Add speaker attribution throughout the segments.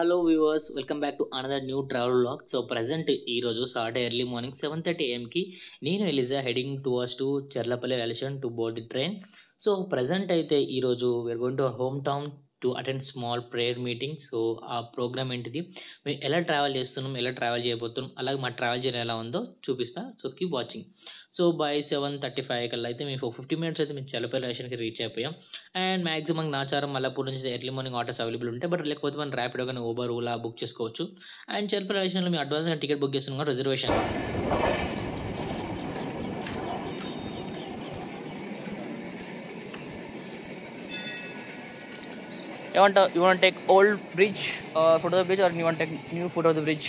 Speaker 1: Hello viewers, welcome back to another new travel vlog. So present ఈరోజు Saturday early morning 7:30 AM నేను Eliza heading towards to Cherlapalli railway to board the train. So present అయితే ఈరోజు we're going to our home town to attend small prayer meeting. So ఆ program ఏంటిది, మేము ఎలా travel చేస్తున్నాం, ఎలా ట్రావెల్ చేయబోతున్నాం, అలాగే మా ట్రావెల్ జర్నీ ఎలా ఉందో చూపిస్తా. So keep watching. So by 7:35 కల్లా అయితే మేము 50 minutes అయితే మేము చెర్లపల్లి రైల్వేషన్కి రీచ్ అయిపోయాం. అండ్ మ్యాక్సిమం నాచారం మల్లపూర్ నుంచి ఎర్లీ మార్నింగ్ ఆటోస్ అవైలబుల్ ఉంటాయి, బట్ లేకపోతే మనం ర్యాపిడో కానీ ఊబర్ ఓలా బుక్ చేసుకోవచ్చు. అండ్ చెర్లపల్లి రైల్వేషన్లో మేము అడ్వాన్స్గా టికెట్ బుక్ చేస్తున్నాం, reservation. You want to take old bridge, photo of the bridge, or you want to take new photo of the bridge?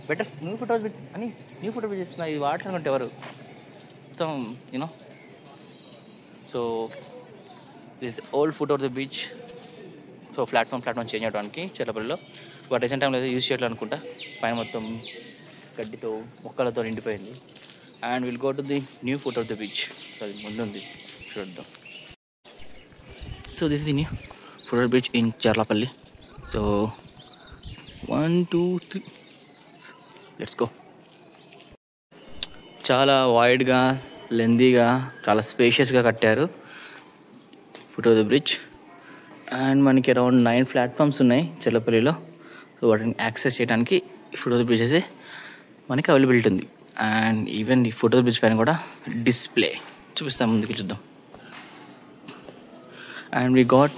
Speaker 1: Better new photo of the bridge. Ani new photo bridge is ఇది వాడుతున్నట్టు ఎవరు మొత్తం you know. So this old photo of the beach. So platform change అవడానికి చెర్లపల్లిలో but recent టైంలో అయితే use చేయాలి అనుకుంటా. పైన మొత్తం గడ్డితో మొక్కలతో నిండిపోయింది. And will go to the new photo of the beach. So అది ముందుంది, చూద్దాం. So this is the new photo beach in Cherlapalli. So 1 2 3 let's go. చాలా వైడ్గా, లెందీగా, చాలా స్పేషియస్గా కట్టారు ఫోటో ద బ్రిడ్జ్. అండ్ మనకి అరౌండ్ 9 ప్లాట్ఫామ్స్ ఉన్నాయి చెర్లపల్లిలో. సో వాటిని యాక్సెస్ చేయడానికి ఫోటో ద బ్రిడ్జ్ అయితే మనకి అవైలబిలిటీ ఉంది. అండ్ ఈవెన్ ఈ ఫోటో ద బ్రిడ్జ్ పైన కూడా డిస్ప్లే చూపిస్తాం, ముందుకు చూద్దాం. And we got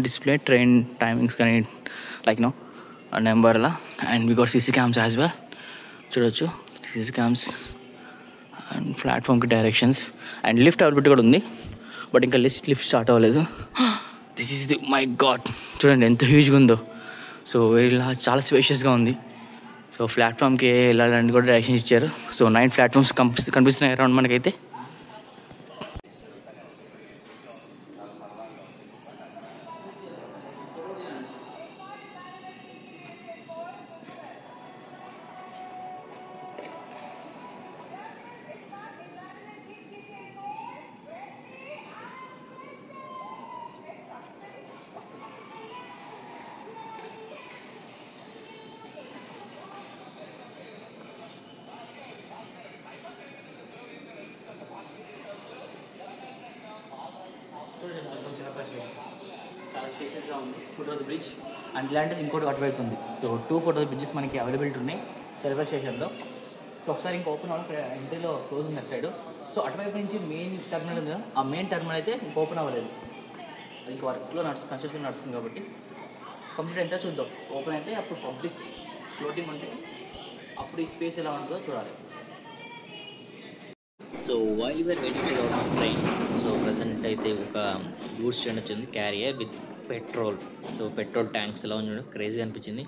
Speaker 1: display train timings కానీ లైక్ నో నెంబర్ అలా. And we got CC cams as well, చూడొచ్చు సీసీ క్యామ్స్. అండ్ ప్లాట్ఫామ్కి డైరెక్షన్స్ అండ్ లిఫ్ట్ అవైలబిలిటీ కూడా ఉంది, బట్ ఇంకా లిఫ్ట్ స్టార్ట్ అవ్వలేదు. This is the my God, చూడండి ఎంత హ్యూజ్గా ఉందో. సో ఇలా చాలా స్పేషియస్గా ఉంది. సో ప్లాట్ఫామ్కి వెళ్ళాలని కూడా డైరెక్షన్స్ ఇచ్చారు. సో 9 ప్లాట్ఫామ్స్ కనిపిస్తున్నాయి అరౌండ్ మనకైతే. చాలా స్పేసెస్గా ఉంది ఫోటో ద బ్రిడ్జ్. అండ్ ఇలాంటిది ఇంకోటి అటువైపు ఉంది. సో 2 ఫోటో బ్రిడ్జెస్ మనకి అవైలబిలిటీ ఉన్నాయి చెర్లపల్లి స్టేషన్లో. సో ఒకసారి ఇంకా ఓపెన్ అవ్వాలి, ఎంట్రీలో క్లోజ్ ఉంది అటు సైడ్. సో అటువైపు నుంచి మెయిన్ టర్మినల్ ఉంది కదా, ఆ మెయిన్ టర్మినల్ అయితే ఇంకా ఓపెన్ అవ్వలేదు. అది ఇంకా వర్క్లో కన్స్ట్రక్షన్ నడుస్తుంది కాబట్టి కంప్లీట్ అయితే చూద్దాం. ఓపెన్ అయితే అప్పుడు పబ్లిక్ ఫ్లోటింగ్ ఉంటుంది, అప్పుడు ఈ స్పేస్ ఎలా ఉంటుందో చూడాలి. So while you're waiting for our train, so present అయితే ఒక గూడ్స్ ట్రైన్ వచ్చింది, carrier with petrol. So petrol tanks ఎలా ఉంది, క్రేజీ అనిపించింది.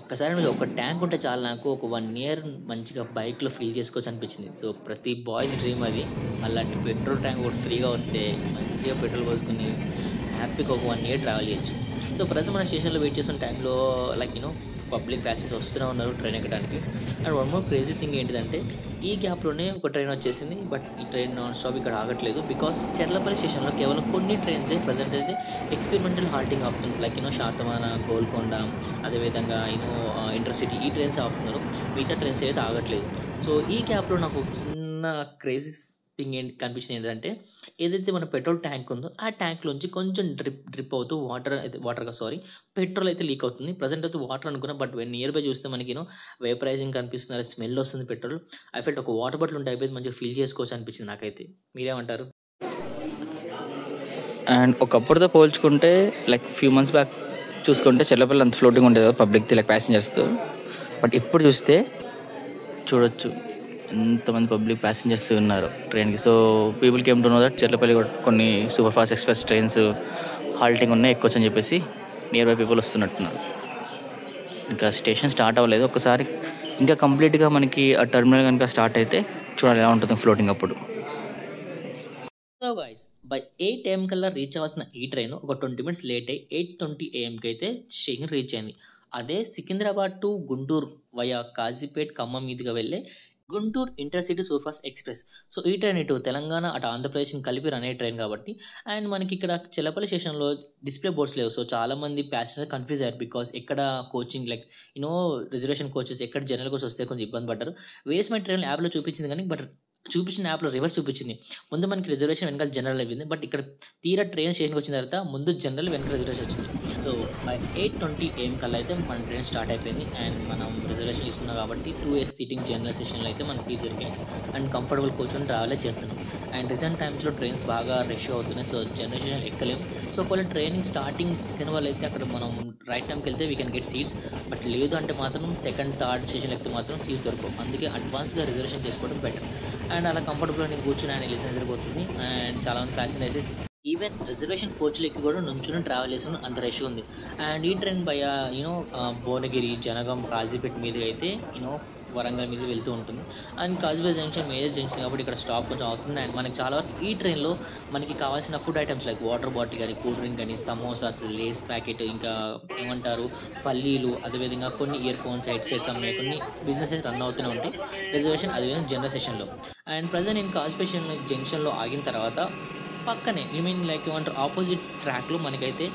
Speaker 1: ఒక్కసారి నువ్వు ఒక ట్యాంక్ ఉంటే చాలు, నాకు ఒక 1 year మంచిగా బైక్లో ఫిల్ చేసుకోవచ్చు అనిపించింది. సో ప్రతి బాయ్స్ డ్రీమ్ అది. అలాంటి పెట్రోల్ ట్యాంక్ ఒకటి ఫ్రీగా వస్తే మంచిగా పెట్రోల్ పోసుకుని హ్యాపీగా ఒక 1 year ట్రావెల్ చేయొచ్చు. సో ప్రజెంట్ మన స్టేషన్లో వెయిట్ చేస్తున్న టైంలో లైక్ పబ్లిక్ ప్యాసెంజర్స్ వస్తూనే ఉన్నారు ట్రైన్ ఎక్కడానికి. And one more crazy thing ఏంటిదంటే, ఈ గ్యాప్లోనే ఒక ట్రైన్ వచ్చేసింది, బట్ ఈ ట్రైన్ నాన్ స్టాప్ ఇక్కడ ఆగట్లేదు. బికాస్ చెర్లపల్లి స్టేషన్లో కేవలం కొన్ని ట్రైన్సే ప్రజెంట్ అయితే ఎక్స్పెరిమెంటల్ హాల్టింగ్ ఆపుతుంది. లైక్ శాతవాన, గోల్కొండ, అదేవిధంగా ఇంటర్సిటీ, ఈ ట్రైన్స్ ఆపుతున్నారు. మిగతా ట్రైన్స్ అయితే ఆగట్లేదు. సో ఈ గ్యాప్లో నాకు చిన్న క్రేజీ థింగ్ కనిపించింది ఏంటంటే, ఏదైతే మన పెట్రోల్ ట్యాంక్ ఉందో ఆ ట్యాంక్లోంచి కొంచెం డ్రిప్ అవుతూ పెట్రోల్ అయితే లీక్ అవుతుంది. ప్రజెంట్ అయితే వాటర్ అనుకున్నా, బట్ నియర్ బై చూస్తే మనకి వేపరైజింగ్ కనిపిస్తుంది, స్మెల్ వస్తుంది పెట్రోల్. ఐ ఫెల్ట్ ఒక వాటర్ బాటిల్ ఉంటే అయిపోయింది, మంచిగా ఫిల్ చేసుకోవచ్చు అనిపించింది నాకైతే. మీరేమంటారు?
Speaker 2: అండ్ ఒకప్పుడుతో పోల్చుకుంటే లైక్ ఫ్యూ మంత్స్ బ్యాక్ చూసుకుంటే చెర్లపల్లి అంత ఫ్లోటింగ్ ఉండేది కదా ప్యాసింజర్స్తో, లైక్ ప్యాసింజర్స్తో. బట్ ఇప్పుడు చూస్తే చూడొచ్చు ఎంతమంది పబ్లిక్ ప్యాసింజర్స్ ఉన్నారు ట్రైన్కి. So people came to know that Cherlapalli కొన్ని super fast express trains halting ఉన్నాయి, ఎక్కొచ్చు అని చెప్పేసి నియర్ బై పీపుల్ వస్తున్నట్టున్నారు. ఇంకా స్టేషన్ స్టార్ట్ అవ్వలేదు, ఒకసారి ఇంకా కంప్లీట్గా మనకి ఆ టర్మినల్ కనుక స్టార్ట్ అయితే చూడాలి ఎలా ఉంటుంది ఫ్లోటింగ్ అప్పుడు.
Speaker 1: సో గైస్, బై 8 AM కల్లా రీచ్ అవ్వాల్సిన ఈ ట్రైన్ ఒక 20 minutes లేట్ అయ్యి 8:20 AM అయితే స్టేషన్ రీచ్ అయింది. అదే సికింద్రాబాద్ టు గుంటూరు వయా కాజీపేట్ ఖమ్మం మీదుగా వెళ్ళే Guntur intercity superfast express. So, ఈ ట్రైన్ ఇటు తెలంగాణ, అటు ఆంధ్రప్రదేశ్‌ని కలిపి రన్ అయ్యే ట్రైన్ కాబట్టి అండ్ మనకి ఇక్కడ చెల్లపల్లి స్టేషన్‌లో డిస్‌ప్లే బోర్డ్స్ లేవు. సో, చాలామంది ప్యాసింజర్స్ కన్‌ఫ్యూజ్ అయ్యారు. బికాజ్ ఎక్కడ కోచింగ్ లైక్ రిజర్వేషన్ కోచెస్ ఎక్కడ జనరల్ కోచ్ వస్తే కొంచెం ఇబ్బంది పడ్డారు. వేరియస్ మై ట్రైన్ యాప్‌లో చూపించింది కానీ చూపించిన యాప్‌లో రివర్స్ చూపించింది. ముందు మనకి రిజర్వేషన్ వెనకాల జనరల్ అయిపోయింది. బట్ ఇక్కడ తీరా ట్రైన్ స్టేషన్‌కి వచ్చిన తర్వాత ముందు జనరల్ వెనక రిజర్వేషన్ వచ్చింది. సో, బై 8:20 AM కల్లా అయితే మన ట్రైన్ స్టార్ట్ అయిపోయింది. అండ్ మనం రిజర్వేషన్ తీసుకున్నాం కాబట్టి 2 సీటింగ్ జనరల్ సెషన్‌లో అయితే మనకి సీట్ దొరికాయి. అండ్ కంఫర్టబుల్ కూర్చొని ట్రావెలే చేస్తున్నాం. అండ్ రీసెంట్ టైమ్స్‌లో ట్రైన్స్ బాగా రష్ అవుతున్నాయి. సో, జనరల్ సెషన్ ఎక్కలేము. సో, ఒకవేళ ట్రైనింగ్ స్టార్టింగ్ సెకండ్ వాళ్ళు అయితే అక్కడ మనం రైట్ టైంకి వెళ్తే we can get seats. But లేదు అంటే మాత్రం సెకండ్, థర్డ్ సెషన్ ఎక్కితే మాత్రం సీట్స్ దొరకవు. అందుకే అడ్వాన్స్‌గా రిజర్వేషన్ చేసుకోవడం బెటర్. అండ్ అలా కంఫర్టబుల్‌గా నేను కూర్చొని ఆయన లిసన్ సరిపోతుంది. అండ్ చాలామంది ప్యాసింజర్ అయితే ఈవెన్ రిజర్వేషన్ కోచ్‌లు ఎక్కి కూడా నుంచొని ట్రావెల్ చేస్తున్న అంత రష్ ఉంది. అండ్ ఈ ట్రైన్ బయ్యా భువనగిరి, జనగాం, కాజీపేట మీదుగా అయితే వరంగల్ మీద వెళ్తూ ఉంటుంది. And Kazipet junction major junction కాబట్టి ఇక్కడ స్టాప్ కొంచెం అవుతుంది. అండ్ మనకి చాలా వరకు ఈ ట్రైన్లో మనకి కావాల్సిన food items like water bottle కానీ, కూల్ డ్రింక్ కానీ, సమోసాస్, లేస్ ప్యాకెట్, ఇంకా పల్లీలు, అదేవిధంగా కొన్ని ఇయర్ ఫోన్స్, హెడ్సెట్స్ అమ్మే కొన్ని బిజినెసెస్ రన్ అవుతూనే ఉంటాయి రిజర్వేషన్ అదేవిధంగా జనరల్ సెషన్లో. అండ్ ప్రజెంట్ నేను కాజీపేట జంక్షన్లో ఆగిన తర్వాత పక్కనే ఆపోజిట్ ట్రాక్లో మనకైతే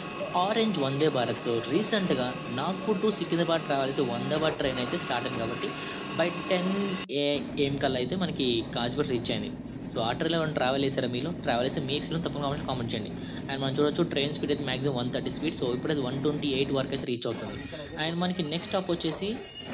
Speaker 1: ఆరెంజ్ వందే భారత్ రీసెంట్గా Nagpur to Secunderabad travels Vande Bharat train అయితే స్టార్ట్ అయింది కాబట్టి బై 10 AM కల్లా అయితే మనకి కాజీపేట రీచ్ అయింది. సో, ఆ ట్రైన్లో ఏమైనా ట్రావెల్ చేశారా మీలో? ట్రావెల్ చేస్తే మీ ఎక్స్పీరియన్స్ తప్పకుండా కామెంట్ చేయండి. అండ్ మనం చూడొచ్చు ట్రైన్ స్పీడ్ అయితే మ్యాక్సిమం 130 స్పీడ్. సో, ఇప్పుడైతే 128 వరకు అయితే రీచ్ అవుతుంది. అండ్ మనకి నెక్స్ట్ స్టాప్ వచ్చేసి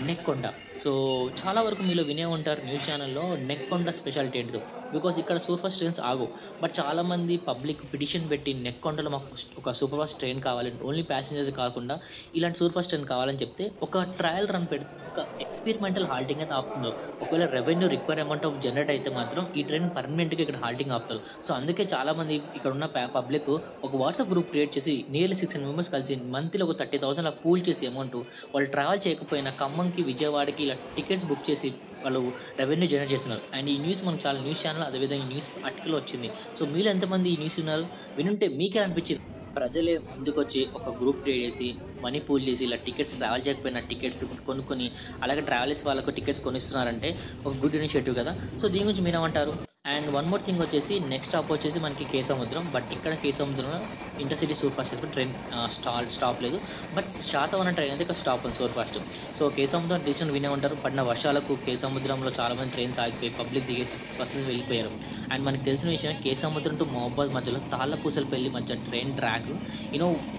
Speaker 1: నెక్కొండ. సో, చాలా వరకు మీలో వినే ఉంటారు న్యూస్ ఛానల్లో నెక్కొండ స్పెషాలిటీ ఏంటిదో. బికాస్ ఇక్కడ సూపర్ ఫాస్ట్ ట్రైన్స్ ఆగవు. బట్ చాలామంది పబ్లిక్ పిటిషన్ పెట్టి నెక్కొండలో మాకు ఒక సూపర్ ఫాస్ట్ ట్రైన్ కావాలి, ఓన్లీ ప్యాసింజర్స్ కాకుండా ఇలాంటి సూపర్ ఫాస్ట్ ట్రైన్ కావాలని చెప్తే ఒక ట్రయల్ రన్ పెట్టి ఒక ఎక్స్పెరిమెంటల్ హాల్టింగ్ అయితే ఆపుతున్నారు. ఒకవేళ revenue require amount of generate అయితే మాత్రం ఈ ట్రైన్ పర్మనెంట్గా ఇక్కడ హాల్టింగ్ ఆపుతారు. సో, అందుకే చాలామంది ఇక్కడ ఉన్న పబ్లిక్ ఒక వాట్సాప్ గ్రూప్ క్రియేట్ చేసి నియర్లీ 600 మెంబర్స్ కలిసి మంత్లీ ఒక 30,000 అలా పూల్ చేసి అమౌంట్ వాళ్ళు ట్రావెల్ చేయకపోయినా ఖమ్మంకి, విజయవాడకి ఇలా టికెట్స్ బుక్ చేసి వాళ్ళు రెవెన్యూ జనరేట్ చేస్తున్నారు. అండ్ ఈ న్యూస్ మనకు చాలా న్యూస్ ఛానల్ అదేవిధంగా ఈ న్యూస్ ఆర్టికల్ వచ్చింది. సో, మీలో ఎంతమంది ఈ న్యూస్ ఉన్నారు? వినుంటే మీకే అనిపించింది ప్రజలే ముందుకొచ్చి ఒక గ్రూప్ క్రియేట్ చేసి మనీ పూల్ చేసి ఇలా టికెట్స్ ట్రావెల్ చేయకపోయినా టికెట్స్ కొనుక్కొని అలాగే ట్రావెల్స్ వాళ్ళకు టికెట్స్ కొనిస్తున్నారంటే ఒక గుడ్ ఇనిషియేటివ్ కదా. సో, దీని గురించి మీరు ఏమంటారు? అండ్ వన్ మోర్ థింగ్ వచ్చేసి నెక్స్ట్ స్టాప్ వచ్చేసి మనకి కేసముద్రం. బట్ ఇక్కడ కేసముద్రంలో ఇంటర్సిటీ సూపర్ ఫాస్ట్ అయితే ట్రైన్ స్టాప్ లేదు. బట్ శాతవరం ట్రైన్ అయితే ఇక్కడ స్టాప్ ఉంది super fast. So, Kesamudram decision వినే ఉంటారు. పడిన వర్షాలకు కేసముద్రంలో చాలామంది ట్రైన్స్ ఆగిపోయి పబ్లిక్ దిగేసి బస్సెస్ వెళ్ళిపోయారు. అండ్ మనకి తెలిసిన విషయం కేసముద్రం టు మహబాద్ మధ్యలో తాళ్ళపూసలపల్లి మధ్య ట్రైన్ ట్రాక్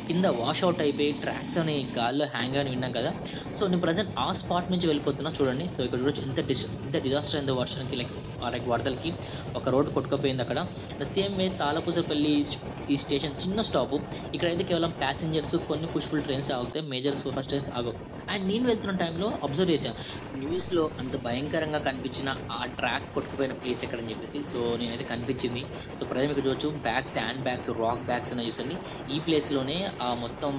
Speaker 1: కింద వాష్ అవుట్ అయిపోయి ట్రాక్స్ అని గాల్లో హ్యాంగ్ అని విన్నాం కదా. సో, నేను ప్రజెంట్ ఆ స్పాట్ నుంచి వెళ్ళిపోతున్నా చూడండి. సో, ఇక్కడ చూడొచ్చు ఎంత డిజాస్టర్ అయిందో వర్షానికి లైక్ వరదలకి ఒక రోడ్డు కొట్టుకుపోయింది అక్కడ. ద సేమ్ వే తాళపూసపల్లి ఈ స్టేషన్ చిన్న స్టాపు. ఇక్కడైతే కేవలం ప్యాసింజర్స్ కొన్ని పుష్పుల్ ట్రైన్స్ ఆగుతాయి, మేజర్ సూపర్ ఫాస్ట్ ట్రైన్స్ ఆగవు. అండ్ నేను వెళ్తున్న టైంలో అబ్జర్వ్ చేశాను న్యూస్లో అంత భయంకరంగా కనిపించిన ఆ ట్రాక్ కొట్టుకుపోయిన ప్లేస్ ఎక్కడని చెప్పేసి. సో, నేనైతే కనిపించింది. సో, ప్రజలు ఇక్కడ చూడొచ్చు శాండ్ బ్యాగ్స్, రాక్ బ్యాగ్స్ ఉన్నాయి చూసండి. ఈ ప్లేస్లోనే మొత్తం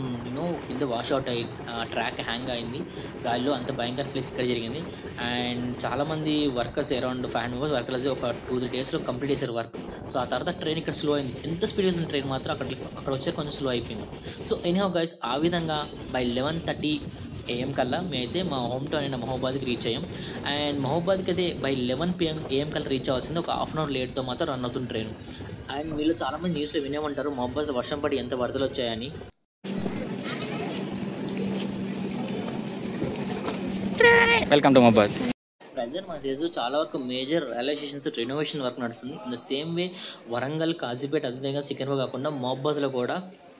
Speaker 1: కింద వాష్అవుట్ అయ్యి ట్రాక్ హ్యాంగ్ అయింది గాలిలో. అంత భయంకర ప్లేస్ ఇక్కడ జరిగింది. అండ్ చాలామంది వర్కర్స్ అరౌండ్ 500 మెంబర్స్ వర్కర్స్ ఒక 2-3 డేస్లో కంప్లీట్ చేశారు వర్క్. సో, ఆ తర్వాత ట్రైన్ ఇక్కడ స్లో అయింది. ఎంత స్పీడ్ వెళ్తున్న ట్రైన్ మాత్రం అక్కడ వచ్చే కొంచెం స్లో అయిపోయింది. సో, ఎనీహౌ గైస్ ఆ విధంగా బై 11:30 AM కల్లా మేమైతే మా హోమ్ టౌన్ అయిన మహబూబాద్కి రీచ్ అయ్యాం. అండ్ మహబూబాద్కి అయితే బై 11 AM కల్లా రీచ్ అవ్వాల్సింది. ఒక హాఫ్ అన్ అవర్ లేట్తో మాత్రం రన్ అవుతుంది ట్రైన్. అండ్ వీళ్ళు చాలామంది న్యూస్లో వినేమంటారు మహబూబాద్లో వర్షం పడి ఎంత వరదలు వచ్చాయని.
Speaker 2: వెల్కమ్ టు మహబాద్.
Speaker 1: ప్రజెంట్ మన దేశంలో చాలా వరకు major railway stations renovation work నడుస్తుంది. In the same way Warangal, Kazipet అదేవిధంగా సికింద్రాబాద్ కాకుండా మహబూబాద్లో కూడా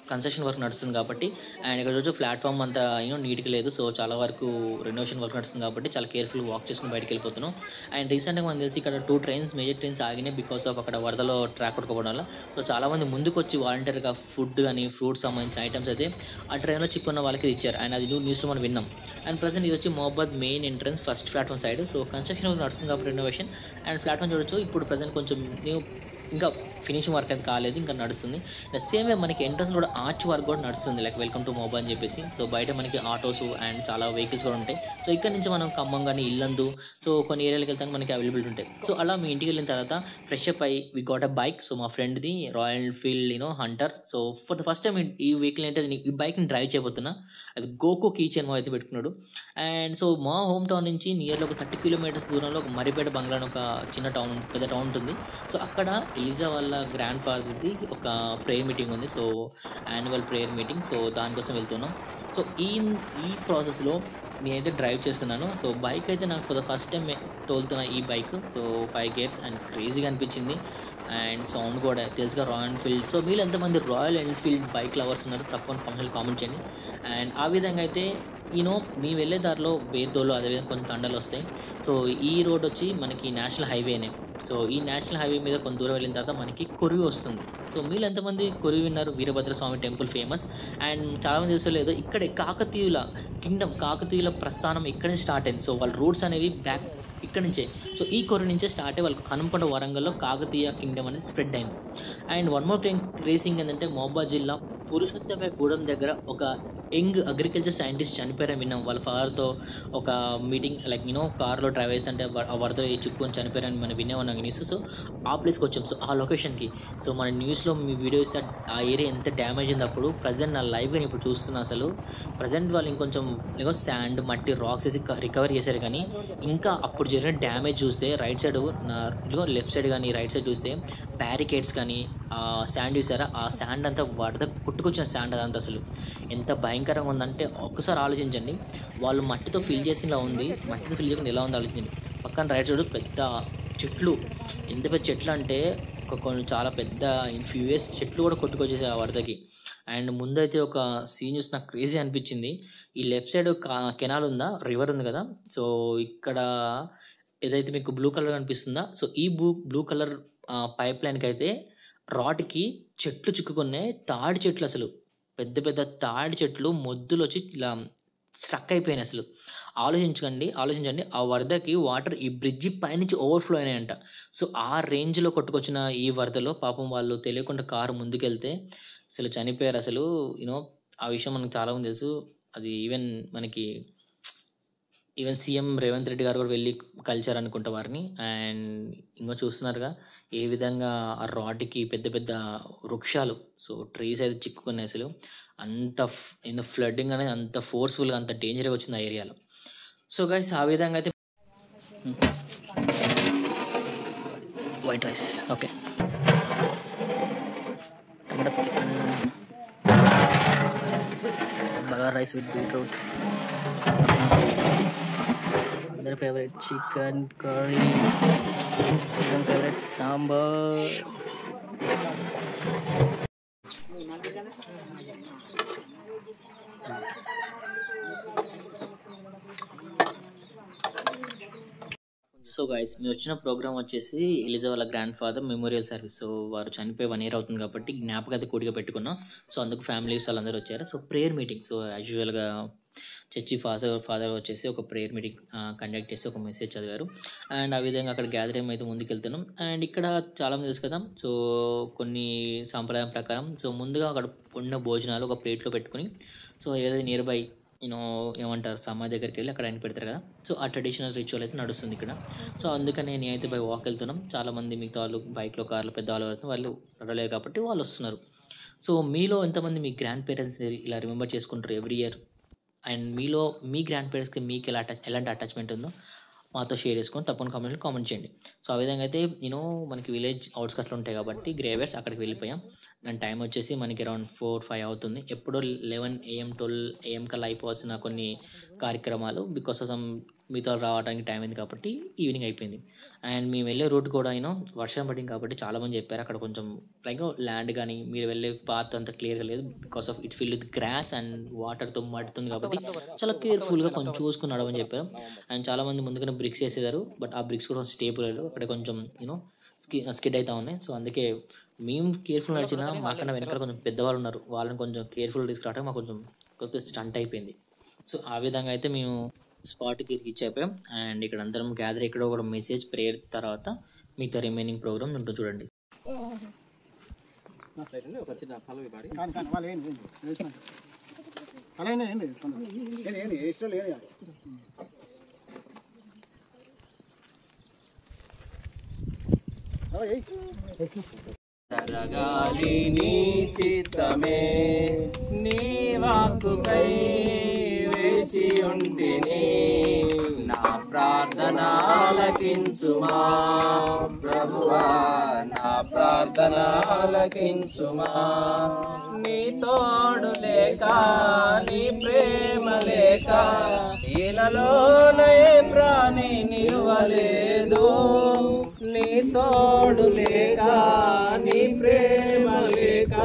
Speaker 1: కన్స్ట్రక్షన్ వర్క్ నడుస్తుంది కాబట్టి. అండ్ ఇక్కడ చూసి ప్లాట్ఫామ్ అంతా నీట్గా లేదు. సో, చాలా వరకు రెనోవేషన్ వర్క్ నడుస్తుంది కాబట్టి చాలా కేర్ఫుల్ వాక్ చేసుకుని బయటకు వెళ్ళిపోతున్నాం. అండ్ రీసెంట్గా మనకు తెలిసి ఇక్కడ 2 ట్రైన్స్ మేజర్ ట్రైన్స్ ఆగినాయి బికాస్ ఆఫ్ అక్కడ వరదలో ట్రాక్ కొట్టుకోవడం వల్ల. సో, చాలామంది ముందుకు వచ్చి వాలంటీర్గా ఫుడ్ కానీ ఫ్రూట్స్ సంబంధించిన ఐటమ్స్ అయితే ఆ ట్రైన్లో చిక్కున్న వాళ్ళకి ఇచ్చారు. అండ్ అది న్యూస్లో మనం విన్నాం. అండ్ ప్రజెంట్ ఇది వచ్చి మహబాద్ main entrance first platform side. So, construction work నడుస్తుంది కాబట్టి రెనోవేషన్. అండ్ ప్లాట్ఫామ్ చూడొచ్చు ఇప్పుడు ప్రజెంట్ కొంచెం ఇంకా ఫినిషింగ్ వర్క్ అయితే కాలేదు, ఇంకా నడుస్తుంది. సేమ్ వే మనకి ఎంట్రన్స్ కూడా ఆర్చ్ వర్క్ కూడా నడుస్తుంది, లైక్ వెల్కమ్ టు మొబైల్ అని చెప్పేసి. సో బయట మనకి ఆటోస్ అండ్ చాలా వెహికల్స్ కూడా ఉంటాయి. సో ఇక్కడ నుంచి మనం ఖమ్మం కానీ ఇల్లందు సో కొన్ని ఏరియాలకు వెళ్తాం మనకి అవైలబిలిటీ ఉంటాయి. సో అలా మీ ఇంటికి వెళ్ళిన తర్వాత ఫ్రెష్ అప్ అయ్యి we got a bike. So మా ఫ్రెండ్ది Royal Enfield Hunter. So for the first time ఈ వెహికల్ ఏంటంటే ఈ బైక్ని డ్రైవ్ చేయబోతున్నా. అది గోకో కీచ్ అని అయితే పెట్టుకున్నాడు. అండ్ సో మా హోమ్ టౌన్ నుంచి నియర్లీ ఒక 30 కిలోమీటర్స్ దూరంలో ఒక మరిపేట బంగ్లా అని ఒక చిన్న టౌన్, పెద్ద టౌన్ ఉంటుంది. సో అక్కడ ఎలిజా వాళ్ళ గ్రాండ్ ఫాదర్ది ఒక ప్రేయర్ మీటింగ్ ఉంది. So annual prayer meeting. So దానికోసం వెళ్తున్నాం. సో ఈ ప్రాసెస్లో నేనైతే డ్రైవ్ చేస్తున్నాను. సో బైక్ అయితే నాకు ఫర్ ద ఫస్ట్ టైం తోలుతున్న ఈ బైక్. సో 5 గేర్స్ అండ్ క్రేజీగా అనిపించింది. అండ్ సౌండ్ కూడా తెలుసుగా రాయల్ ఎన్ఫీల్డ్. సో మీరు ఎంతమంది రాయల్ ఎన్ఫీల్డ్ బైక్ లవర్స్ ఉన్నారు తప్పకుండా కామెంట్ చేయండి. అండ్ ఆ విధంగా అయితే మేము వెళ్ళే దారిలో బేద్దోలు అదేవిధంగా కొన్ని తండలు వస్తాయి. సో ఈ రోడ్ వచ్చి మనకి నేషనల్ హైవేనే. సో ఈ నేషనల్ హైవే మీద కొంత దూరం వెళ్ళిన తర్వాత మనకి కొరివి వస్తుంది. సో మీరు ఎంతమంది కొరివి విన్నారు? Veerabhadraswamy temple famous. అండ్ చాలామంది తెలుసలేదు, ఇక్కడే కాకతీయుల కింగ్డమ్, కాకతీయుల ప్రస్థానం ఇక్కడే స్టార్ట్ అయింది. సో వాళ్ళ రూట్స్ అనేవి బ్యాక్ ఇక్కడ నుంచే. సో ఈ కొరి నుంచే స్టార్ట్ అయ్యి వాళ్ళకి హనుమకొండ వరంగల్లో కాకతీయ కింగ్డమ్ అనేది స్ప్రెడ్ అయింది. అండ్ వన్ మోర్ రేసింగ్ ఏంటంటే మహబూబాద్ జిల్లా పురుషోత్తమగూడెం దగ్గర ఒక యంగ్ అగ్రికల్చర్ సైంటిస్ట్ చనిపోయారని విన్నాం. వాళ్ళ ఫాదర్తో ఒక మీటింగ్ లైక్ కార్లో డ్రైవ్ చేస్తుంటే ఆ వరద చిక్కుకొని చనిపోయారని మనం విన్నాం న్యూస్. సో ఆ ప్లేస్కి వచ్చాం. సో ఆ లొకేషన్కి సో మన న్యూస్లో మీ వీడియో ఇస్తే ఆ ఏరియా ఎంత డ్యామేజ్ అయింది అప్పుడు. ప్రజెంట్ నా లైవ్గా నేను ఇప్పుడు చూస్తున్నా. అసలు ప్రజెంట్ వాళ్ళు ఇంకొంచెం శాండ్ మట్టి రాక్స్ వేసి రికవర్ చేశారు. కానీ ఇంకా అప్పుడు జరిగిన డ్యామేజ్ చూస్తే రైట్ సైడ్ లెఫ్ట్ సైడ్ కానీ రైట్ సైడ్ చూస్తే బ్యారికేడ్స్ కానీ ఆ శాండ్ చూసారా, ఆ శాండ్ అంతా వరద కొట్టుకొచ్చిన శాండ్ అదంతా అసలు ఎంత భయంకరంగా ఉందంటే ఒక్కసారి ఆలోచించండి. వాళ్ళు మట్టితో ఫిల్ చేసినలా ఉంది, మట్టితో ఫిల్ చేయకుండా ఎలా ఉంది ఆలోచించండి. పక్కన రైట్ సైడ్ పెద్ద చెట్లు, ఎంత పెద్ద చెట్లు అంటే కొన్ని చాలా పెద్ద ఫ్యూ ఇయర్స్ చెట్లు కూడా కొట్టుకొచ్చేసాయి ఆ వరదకి. అండ్ ముందైతే ఒక సీన్ చూసి నాకు క్రేజీ అనిపించింది. ఈ లెఫ్ట్ సైడ్ కెనాల్ ఉందా, రివర్ ఉంది కదా. సో ఇక్కడ ఏదైతే మీకు బ్లూ కలర్ కనిపిస్తుందా, సో ఈ బ్లూ కలర్ పైప్ లైన్కి అయితే రాడ్కి చెట్లు చిక్కుకున్నాయి. తాడి చెట్లు, అసలు పెద్ద పెద్ద తాడి చెట్లు మొద్దులు వచ్చి ఇలా స్టక్ అయిపోయినాయి. అసలు ఆలోచించండి ఆ వరదకి వాటర్ ఈ బ్రిడ్జి పైనుంచి ఓవర్ఫ్లో అయినాయంట. సో ఆ రేంజ్లో కొట్టుకొచ్చిన ఈ వరదలో పాపం వాళ్ళు తెలియకుండా కారు ముందుకెళ్తే అసలు చనిపోయారు. అసలు ఆ విషయం మనకు చాలామంది తెలుసు. అది ఈవెన్ సీఎం రేవంత్ రెడ్డి గారు కూడా వెళ్ళి కలిచారు అనుకుంటా వారిని. అండ్ ఇంకా చూస్తున్నారుగా ఏ విధంగా ఆ రాడ్కి పెద్ద పెద్ద వృక్షాలు, సో ట్రీస్ అయితే చిక్కుకున్నాయి. అసలు అంత ఫ్లడ్డింగ్ అనేది అంత ఫోర్స్ఫుల్గా అంత డేంజర్గా వచ్చింది ఆ ఏరియాలో. సో గైస్ ఆ విధంగా అయితే
Speaker 2: white rice okay, bagara rice with beetroot, their favorite chicken curry, their favorite sambar.
Speaker 1: So guys మేము వచ్చిన ప్రోగ్రామ్ వచ్చేసి ఎలిజా వాళ్ళ grand father memorial service. So వారు చనిపోయి 1 year అవుతుంది కాబట్టి జ్ఞాపకత కూడిగా పెట్టుకున్నాం. సో అందుకు ఫ్యామిలీస్ వాళ్ళందరూ వచ్చారు. So prayer meeting. సో యాజువల్గా చర్చి ఫాదర్ వచ్చేసి ఒక ప్రేయర్ మీటింగ్ కండక్ట్ చేసి ఒక మెసేజ్ చదివారు. అండ్ ఆ విధంగా అక్కడ గ్యాదరింగ్ అయితే ముందుకెళ్తున్నాం. అండ్ ఇక్కడ చాలామంది తెలుసు కదా, సో కొన్ని సాంప్రదాయం ప్రకారం సో ముందుగా అక్కడ ఉన్న భోజనాలు ఒక ప్లేట్లో పెట్టుకుని సో ఏదైతే నియర్ బై ఏమంటారు సమాధి దగ్గరికి వెళ్ళి అక్కడ ఆయన పెడతారు కదా. సో ఆ ట్రెడిషనల్ రిచువల్ అయితే నడుస్తుంది ఇక్కడ. సో అందుకనే నేనైతే బై వాక్ వెళ్తున్నాం. చాలామంది మిగతా వాళ్ళు బైక్లో కార్లో పెద్దవాళ్ళు వెళ్తున్నారు, వాళ్ళు నడలేరు కాబట్టి వాళ్ళు వస్తున్నారు. సో మీలో ఎంతమంది మీ గ్రాండ్ పేరెంట్స్ ఇలా రిమెంబర్ చేసుకుంటారు ఎవ్రీ ఇయర్? అండ్ మీలో మీ గ్రాండ్ పేరెంట్స్కి మీకు ఎలాంటి అటాచ్మెంట్ ఉందో మాతో షేర్ చేసుకొని తప్పకుండా కామెంట్ చేయండి. సో ఆ విధంగా అయితే మనకి విలేజ్ అవుట్స్కట్లో ఉంటాయి కాబట్టి గ్రేవ్యార్డ్స్ అక్కడికి వెళ్ళిపోయాం. అండ్ టైం వచ్చేసి మనకి అరౌండ్ 4-5 అవుతుంది. ఎప్పుడో 11 AM 12 AM కల్లా అయిపోవాల్సిన కొన్ని కార్యక్రమాలు బికాస్ ఆఫ్ సమ్ మీతో రావడానికి టైం అయింది కాబట్టి ఈవినింగ్ అయిపోయింది. అండ్ మేము వెళ్ళే రూట్ కూడా వర్షం పడింది కాబట్టి చాలామంది చెప్పారు అక్కడ కొంచెం లైక్ ల్యాండ్ కానీ మీరు వెళ్ళే పాత్ అంత క్లియర్గా లేదు because of it fill with grass and వాటర్తో మడుతుంది కాబట్టి చాలా కేర్ఫుల్గా కొంచెం చూసుకుని నడవని చెప్పారు. అండ్ చాలామంది ముందుగానే బ్రిక్స్ వేసేదారు, బట్ ఆ బ్రిక్స్ కూడా స్టేబుల్ అక్కడ కొంచెం స్కిడ్ అవుతా ఉన్నాయి. సో అందుకే మేము కేర్ఫుల్ నడిచినా మాకన్నా వెనకాల కొంచెం పెద్దవాళ్ళు ఉన్నారు, వాళ్ళని కొంచెం కేర్ఫుల్ తీసుకురావడం మాకు కొంచెం స్టంట్ అయిపోయింది. సో ఆ విధంగా అయితే మేము స్పాట్కి రీచ్ అయిపోయాం. అండ్ ఇక్కడ అందరం గ్యాదర్ ఇక్కడ ఒక మెసేజ్ ప్రేయర్ తర్వాత మిగతా రిమైనింగ్ ప్రోగ్రామ్ ఉంటుంది చూడండి.
Speaker 2: ఒక చిన్న పల్లవి పాడి
Speaker 3: కానీ వాళ్ళు ఏంటి అలా ఏంటి ఏంటి ఇష్టం లేదు
Speaker 2: జరగాలి నీ చిత్తమే నీ వాక్కుకై వేచి ఉంటిని నా ప్రార్థన ఆలకించుమా ప్రభువా నా ప్రార్థన ఆలకించుమా నీ తోడు లేక నీ ప్రేమ లేక ఇలాలోనే ప్రాణి నిలవలేదు నీ తోడు లేక నీ ప్రేమ లేక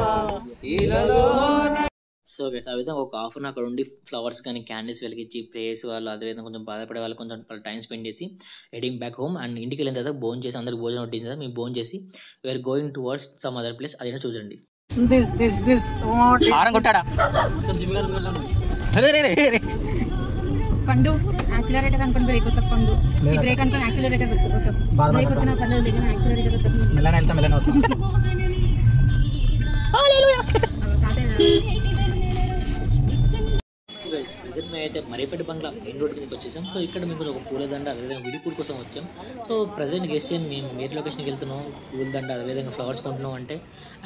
Speaker 2: ఇలాలోనే.
Speaker 1: సో గైస్ ఆ విధంగా ఒక హాఫ్ అన్ అక్కడ ఉండి ఫ్లవర్స్ కానీ క్యాండిల్స్ వెలిగించి ప్లేస్ వాళ్ళు అదేవిధంగా కొంచెం బాధపడే వాళ్ళు కొంచెం టైం స్పెండ్ చేసి హెడింగ్ బ్యాక్ హోమ్ అండ్ ఇంటికి వెళ్ళిన తర్వాత భోజనం చేసి అందరికి భోజనం వడ్డించిన తర్వాత మేము భోజనం చేసి we're going towards some other place అదేనా చూడండి.
Speaker 4: పండు యాక్సిలరేటర్ అనుకుని బ్రేక్ అవుతుంది పండు బ్రేక్ అనుకుని యాక్సిలరేటర్ బ్రేక్ అవుతున్నా పర్లేదు దగ్గర యాక్సిలరేటర్
Speaker 1: ప్రజెంట్ మేము అయితే మరేపేట బంగ్లా మెయిన్ రోడ్ మీదకి వచ్చేసాం. సో ఇక్కడ మేము ఒక పూలదండ అదేవిధంగా విడిపూర్ కోసం వచ్చాం. సో ప్రజెంట్ గెస్ట్ చేయండి మేము వేరే లొకేషన్కి వెళ్తున్నాం పూలదండ అదేవిధంగా ఫ్లవర్స్ కొంటున్నాం అంటే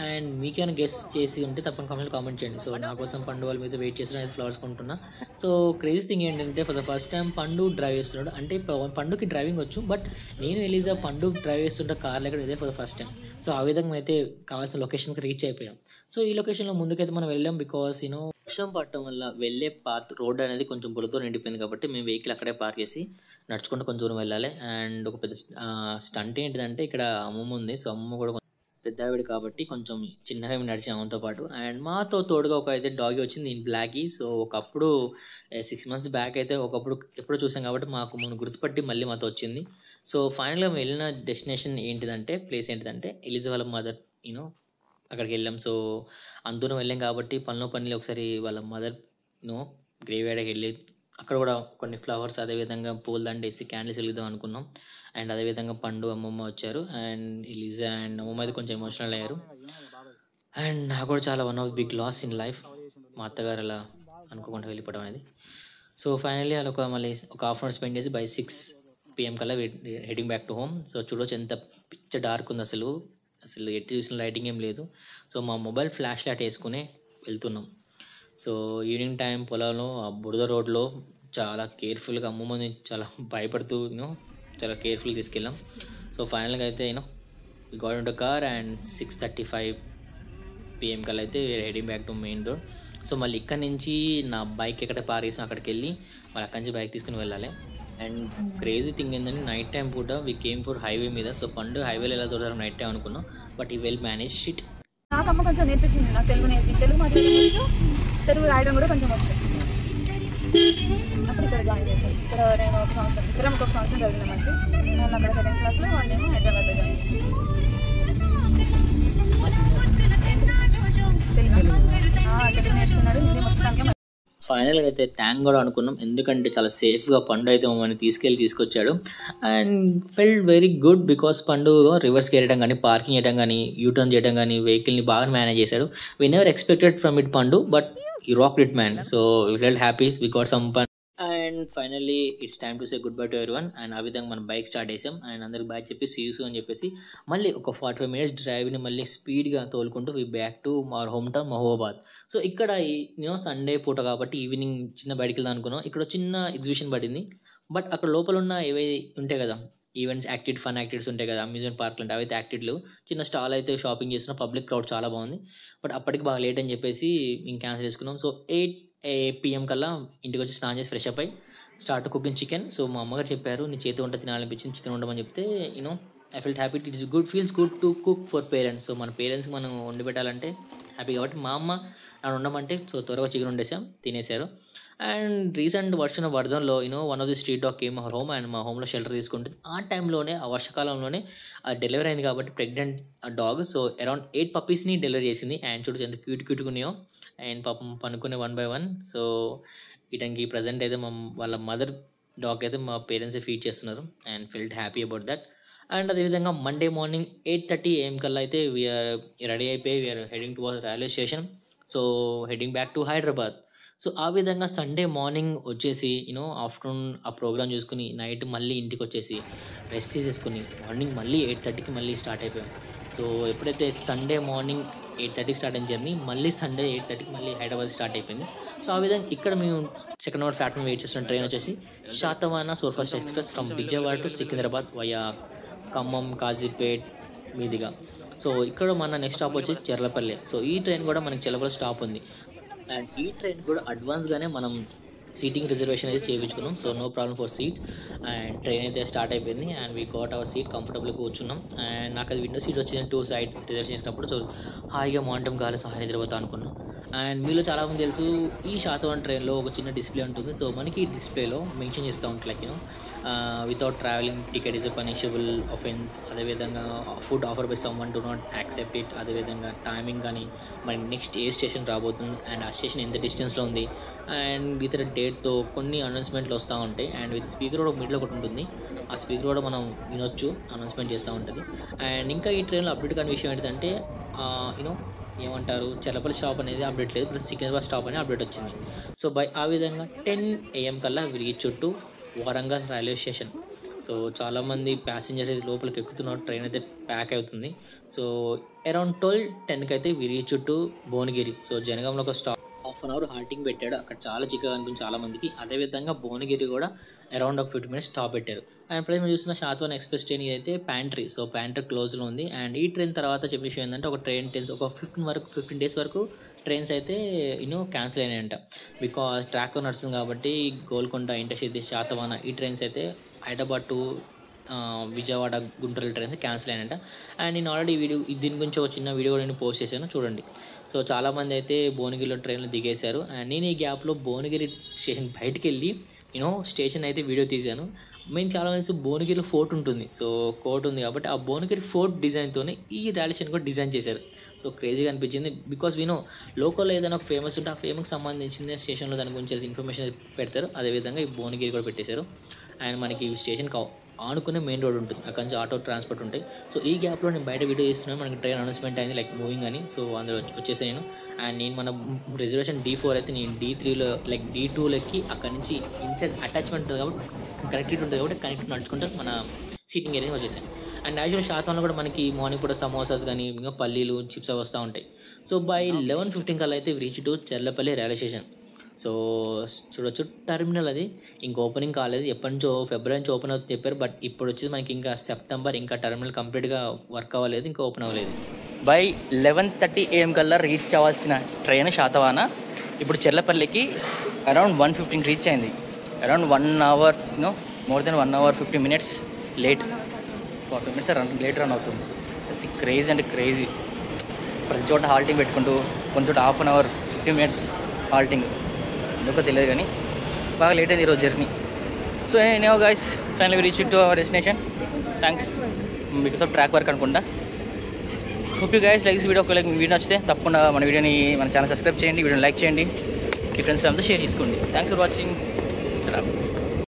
Speaker 1: అండ్ మీకేమైనా గెస్ట్ చేసి ఉంటే తప్పని కామెంట్ చేయండి. సో నా కోసం పండు వాళ్ళ మీద వెయిట్ చేసిన అయితే ఫ్లవర్స్ కొంటున్నా. సో క్రేజీ థింగ్ ఏంటంటే ఫర్ ద ఫస్ట్ టైం పండు డ్రైవ్ చేస్తున్నాడు. అంటే పండుకి డ్రైవింగ్ వచ్చు బట్ నేను ఎలిజా పండు డ్రైవ్ చేస్తుంటే కార్లో ఎక్కడ ఇదే for the first time. So ఆ విధంగా అయితే కావాల్సిన లొకేషన్కి రీచ్ అయిపోయాం. సో ఈ లొకేషన్లో ముందుకైతే మనం వెళ్ళాం బికాస్ వర్షం పడటం వల్ల వెళ్ళే రోడ్ అనేది కొంచెం బురదతో నిండిపోయింది కాబట్టి మేము వెహికల్ అక్కడే పార్క్ చేసి నడుచుకుంటూ కొంచెం దూరం వెళ్ళాలి. అండ్ ఒక పెద్ద స్టంట్ ఏంటిదంటే ఇక్కడ అమ్మమ్మ ఉంది. సో అమ్మమ్మ కూడా పెద్ద ఆవిడ కాబట్టి కొంచెం చిన్నగా మేము నడిచాం అమ్మతో పాటు. అండ్ మాతో తోడుగా ఒక అయితే డాగి వచ్చింది దీని బ్లాకీ. సో ఒకప్పుడు 6 months బ్యాక్ అయితే ఒకప్పుడు ఎప్పుడో చూసాం కాబట్టి మాకు మనం గుర్తుపట్టి మళ్ళీ మాతో వచ్చింది. సో ఫైనల్గా మేము వెళ్ళిన డెస్టినేషన్ ఏంటిదంటే ప్లేస్ ఏంటిదంటే ఎలిజా వాళ్ళ మదర్ అక్కడికి వెళ్ళాం. సో అందరం వెళ్ళాం కాబట్టి పనిలో ఒకసారి వాళ్ళ మదర్ గ్రేవ్ యార్డ్కి వెళ్ళి అక్కడ కూడా కొన్ని ఫ్లవర్స్ అదేవిధంగా పూలదండ వేసి క్యాండిల్స్ వెలిగిద్దాం అనుకున్నాం. అండ్ అదేవిధంగా పండు అమ్మమ్మ వచ్చారు అండ్ ఎలిజా అండ్ అమ్మమ్మ అయితే కొంచెం ఎమోషనల్ అయ్యారు. అండ్ నాకు కూడా చాలా one of big loss in life మా అత్తగారు అలా అనుకోకుండా వెళ్ళిపోవడం అనేది. సో ఫైనల్లీ అలా మళ్ళీ ఒక హాఫ్ అవర్ స్పెండ్ చేసి బై 6 PM కల్లా heading back to home. So చూడవచ్చు ఎంత పిచ్చ డార్క్ ఉంది అసలు ఎట్టి చూసిన లైటింగ్ ఏం లేదు. సో మా మొబైల్ ఫ్లాష్ లైట్ వేసుకుని వెళ్తున్నాం. సో ఈవినింగ్ టైం పొలంలో ఆ బురద రోడ్లో చాలా కేర్ఫుల్గా అమ్మమ్మని చాలా భయపడుతూ చాలా కేర్ఫుల్గా తీసుకెళ్ళాం. సో ఫైనల్గా అయితే we got in to car and 6:35 PM కల్లా అయితే heading back to main road. So మళ్ళీ ఇక్కడ నుంచి నా బైక్ ఎక్కడ పార్క్ చేసాం అక్కడికి వెళ్ళి మళ్ళీ అక్కడి నుంచి బైక్ తీసుకుని వెళ్ళాలి. అండ్ క్రేజీ థింగ్ ఏంటంటే నైట్ టైం పూట వి కేమ్ ఫర్ హైవే మీద. సో పండు హైవేలో ఎలా దొరుకుతారు నైట్ టైం అనుకున్నాం బట్ ఈ వెల్ మేనేజ్ షిట్.
Speaker 4: నాకు అమ్మ కొంచెం నేర్పించింది నాకు తెలుగు మాట్లాడడం తెలుగు రాయడం కూడా కొంచెం వస్తుంది. అప్పుడు ఇక్కడ జాయిన్ చేశాను. ఇక్కడ నేను ఒక సంవత్సరం చదివినామంటే నేను అక్కడ 2nd క్లాస్లో వాళ్ళేమో హైదరాబాద్లో జాయిన్ తెలుగు నేర్చుకున్నాడు హిందీ మొత్తానికి.
Speaker 1: ఫైనల్గా అయితే థ్యాంక్ కూడా అనుకున్నాం ఎందుకంటే చాలా సేఫ్గా పండు అయితే మమ్మల్ని తీసుకొచ్చాడు. And felt very good because పండు రివర్స్కి వెళ్ళడం కానీ పార్కింగ్ చేయడం కానీ యూటర్న్ చేయడం కానీ వెహికల్ని బాగా మేనేజ్ చేశాడు. We never expected from it పండు బట్ ఈ rock it man. So we felt happy we got some fun. And finally it's time to say good bye to everyone. And ఆ విధంగా మనం బైక్ స్టార్ట్ చేసాం and అందరికి bye చెప్పి see you soon అని చెప్పేసి మళ్ళీ ఒక 45 minutes డ్రైవ్ని మళ్ళీ స్పీడ్గా తోలుకుంటూ we back to our home town Mahabubabad. So ఇక్కడ సండే పూట కాబట్టి ఈవినింగ్ చిన్న బయటికి వెళ్దాం అనుకున్నాం. ఇక్కడ చిన్న ఎగ్జిబిషన్ పడింది బట్ అక్కడ లోపల ఉన్న ఏవై ఉంటాయి కదా ఈవెంట్స్ ఫన్ యాక్టివిటీస్ ఉంటాయి కదా అమ్యూజ్మెంట్ పార్క్లు అంటే అవైతే యాక్టివిటీలు చిన్న స్టాల్ అయితే షాపింగ్ చేసిన పబ్లిక్ క్రౌడ్ చాలా బాగుంది బట్ అప్పటికి బాగా లేట్ అని చెప్పేసి మేము క్యాన్సిల్ చేసుకున్నాం. సో 8 PM కల్లా ఇంటికి వచ్చి స్నానం చేసి ఫ్రెష్ అప్ అయ్యి స్టార్ట్ కుకింగ్ చికెన్. సో మా అమ్మగారు చెప్పారు నీ చేతి వంట తినాలనిపించింది చికెన్ ఉండమని చెప్తే I feel happy it's feels good to cook for parents. So మన పేరెంట్స్కి మనం వండి పెట్టాలంటే హ్యాపీ కాబట్టి మా అమ్మ నన్ను ఉండమంటే సో త్వరగా చికెన్ వండేసాం తినేశారు. అండ్ రీసెంట్ వర్ధన్లో one of the street dog came our home and మా హోమ్లో షెల్టర్ తీసుకుంటుంది. ఆ టైంలోనే ఆ వర్షాకాలంలోనే డెలివరీ అయింది కాబట్టి ప్రెగ్నెంట్ డాగ్. సో అరౌండ్ 8 puppiesని డెలివరీ చేసింది అండ్ చూడు ఎంత క్యూట్గా ఉన్నాయో అండ్ పాపం పనుకునే 1 by 1. సో ఇటానికి ప్రజెంట్ అయితే వాళ్ళ మదర్ డాగ్ అయితే మా పేరెంట్సే ఫీడ్ చేస్తున్నారు and felt happy about that. And అదేవిధంగా మండే మార్నింగ్ 8:30 AM కల్లా అయితే వీఆర్ రెడీ అయిపోయి we are heading towards railway station. So heading back to Hyderabad. So ఆ విధంగా సండే మార్నింగ్ వచ్చేసి ఆఫ్టర్నూన్ ఆ ప్రోగ్రామ్ చూసుకుని నైట్ మళ్ళీ ఇంటికి వచ్చేసి రెస్ట్ చేసేసుకుని మార్నింగ్ మళ్ళీ 8:30కి మళ్ళీ స్టార్ట్ అయిపోయాం. సో ఎప్పుడైతే సండే మార్నింగ్ 8:30కి స్టార్ట్ అయిన జర్నీ మళ్ళీ సండే 8:30కి మళ్ళీ హైదరాబాద్ స్టార్ట్ అయిపోయింది. సో ఆ విధంగా ఇక్కడ మేము సెకండ్ అవర్ ప్లాట్ఫామ్ వెయిట్ చేస్తున్న ట్రైన్ వచ్చేసి Satavahana superfast express from Vijayawada to Secunderabad via Khammam, Kazipet మీదుగా. సో ఇక్కడ మన నెక్స్ట్ స్టాప్ వచ్చి చెర్లపల్లి. సో ఈ ట్రైన్ కూడా మనకి చెర్లపల్లి స్టాప్ ఉంది. అండ్ ఈ ట్రైన్ కూడా అడ్వాన్స్గానే మనం సీటింగ్ రిజర్వేషన్ అయితే చేయించుకున్నాం. So no problem for seat. And train అయితే స్టార్ట్ అయిపోయింది and we got our seat, కంఫర్టబుల్గా కూర్చున్నాం. అండ్ నాకు అది విండో సీట్ వచ్చింది 2 సైడ్ రిజర్వ్ చేసినప్పుడు. సో హాయిగా మార్నింగ్ గాలి సహాయం నిద్రపోతా అనుకున్నాం. అండ్ మీలో చాలామంది తెలుసు ఈ శాతవాహన ట్రైన్లో ఒక చిన్న డిస్ప్లే ఉంటుంది. సో మనకి ఈ డిస్ప్లేలో మెన్షన్ చేస్తూ ఉంటుంది like without travelling ticket is a punishable offence. అదేవిధంగా food offer by someone do not accept it. అదేవిధంగా టైమింగ్ కానీ మరి నెక్స్ట్ ఏ స్టేషన్ రాబోతుంది అండ్ ఆ స్టేషన్ ఎంత డిస్టెన్స్లో ఉంది అండ్ ఇతర డేట్తో కొన్ని అనౌన్స్మెంట్లు వస్తూ ఉంటాయి. అండ్ విత్ స్పీకర్ కూడా మిడిల్ ఒకటి ఉంటుంది. ఆ స్పీకర్ కూడా మనం వినొచ్చు, అనౌన్స్మెంట్ చేస్తూ ఉంటుంది. అండ్ ఇంకా ఈ ట్రైన్లో అప్డేట్ కాని విషయం ఏంటంటే ఏమంటారు చెర్లపల్లి స్టాప్ అనేది అప్డేట్ లేదు, ప్లస్ సికింద్రాబాద్ స్టాప్ అనేది అప్డేట్ వచ్చింది. సో ఆ విధంగా 10 AM కల్లా reach to Warangal railway station. So చాలామంది ప్యాసింజర్స్ అయితే లోపలికి ఎక్కుతున్నారు, ట్రైన్ అయితే ప్యాక్ అవుతుంది. సో అరౌండ్ 12:10కి అయితే రీచ్ టు భువనగిరి. సో జనగాంలో ఒక స్టాప్ 1/2 అవర్ హాల్టింగ్ పెట్టాడు. అక్కడ చాలా చిక్కగా అనిపించింది చాలామందికి. అదేవిధంగా భువనగిరి కూడా అరౌండ్ ఒక 50 minutes స్టాప్ పెట్టారు. అండ్ ప్లస్ మీరు చూసిన శాతవాహన ఎక్స్ప్రెస్ ట్రైన్ అయితే ప్యాంట్రీ. సో ప్యాంట్రీ క్లోజ్లో ఉంది. అండ్ ఈ ట్రైన్ తర్వాత చెప్పే విషయం ఏంటంటే ఒక ట్రైన్ ఒక 15 days వరకు ట్రైన్స్ అయితే క్యాన్సిల్ అయినాయంట. బికాజ్ ట్రాక్ నడుస్తుంది కాబట్టి గోల్కొండ, ఇంటర్సిటీ, శాతవాహన ఈ ట్రైన్స్ అయితే Hyderabad to Vijayawada, Guntur trains cancel అయినాయంట. అండ్ నేను ఆల్రెడీ దీని గురించి ఒక చిన్న వీడియో కూడా నేను పోస్ట్ చేశాను, చూడండి. సో చాలామంది అయితే భువనగిరిలో ట్రైన్లో దిగేశారు. అండ్ నేను ఈ గ్యాప్లో భువనగిరి స్టేషన్ బయటికి వెళ్ళి స్టేషన్ అయితే వీడియో తీశాను. మేము చాలామంది భువనగిరిలో ఫోర్ట్ ఉంటుంది. సో కోర్ట్ ఉంది కాబట్టి ఆ భువనగిరి ఫోర్ట్ డిజైన్తోనే ఈ రైల్వే స్టేషన్ కూడా డిజైన్ చేశారు. సో క్రేజీగా అనిపించింది. బికాజ్ లోకల్లో ఏదైనా ఒక ఫేమస్ ఉంటే ఆ ఫేమస్కి సంబంధించిన స్టేషన్లో దాని గురించి ఇన్ఫర్మేషన్ పెడతారు. అదేవిధంగా ఈ భువనగిరి కూడా పెట్టేశారు. అండ్ మనకి ఈ స్టేషన్కి ఆనుకునే మెయిన్ రోడ్ ఉంటుంది, అక్కడ నుంచి ఆటో ట్రాన్స్పోర్ట్ ఉంటాయి. సో ఈ గ్యాప్లో నేను బయట వీడియో చేస్తున్నాను. మనకి ట్రైన్ అనౌన్స్మెంట్ అయింది లైక్ మూవింగ్ అని. సో అందులో వచ్చేసి నేను మన రిజర్వేషన్ D4 అయితే నేను D3లో లైక్ D2లోకి అక్కడ నుంచి ఇన్సైడ్ అటాచ్మెంట్ ఉంటుంది కాబట్టి కనెక్టివిటీ ఉంటుంది కాబట్టి కనెక్ట్ నడుచుకుంటే మన సీటింగ్ ఏరియా వచ్చేసాను. అండ్ యాక్చువల్ శాతవాహనలో కూడా మనకి మార్నింగ్ పూట సమోసాస్ కానీ ఇంకా పల్లీలు, చిప్స్ వస్తూ ఉంటాయి. సో బై 11:15 కల్లా అయితే reach to Cherlapalli railway station. So చూడొచ్చు టర్మినల్ అది ఇంకా ఓపెనింగ్ కాలేదు, ఎప్పటి నుంచో ఫిబ్రవరి నుంచి ఓపెన్ అవుతుంది చెప్పారు. బట్ ఇప్పుడు వచ్చేసి మనకి ఇంకా సెప్టెంబర్, ఇంకా టర్మినల్ కంప్లీట్గా వర్క్ అవ్వలేదు, ఇంకా ఓపెన్ అవ్వలేదు.
Speaker 2: బై 11:30 AM కల్లా రీచ్ అవ్వాల్సిన ట్రైన్ శాతవాహన ఇప్పుడు చెర్లపల్లికి అరౌండ్ 1:15 రీచ్ అయింది. Around 1 hour more than 1 hour 50 minutes late, 40 minutes late run అవుతుంది. అది క్రేజీ అంటే క్రేజీ. ప్రతి చోట హాల్టింగ్ పెట్టుకుంటూ కొన్ని చోట 1/2 hour 50 minutes హాల్టింగ్, ఎందుకో తెలియదు కానీ బాగా లేట్ అయింది ఈరోజు journey. So anyhow guys, finally reach to our destination. Thanks because of track work అనుకుంటా. Hope you guys like this video. ఒకవేళ వీడియో నచ్చితే తప్పకుండా మన ఛానల్ సబ్స్క్రైబ్ చేయండి, వీడియోని లైక్ చేయండి, మీ ఫ్రెండ్స్ ఫ్యామిలీతో షేర్ చేసుకోండి. Thanks for watching.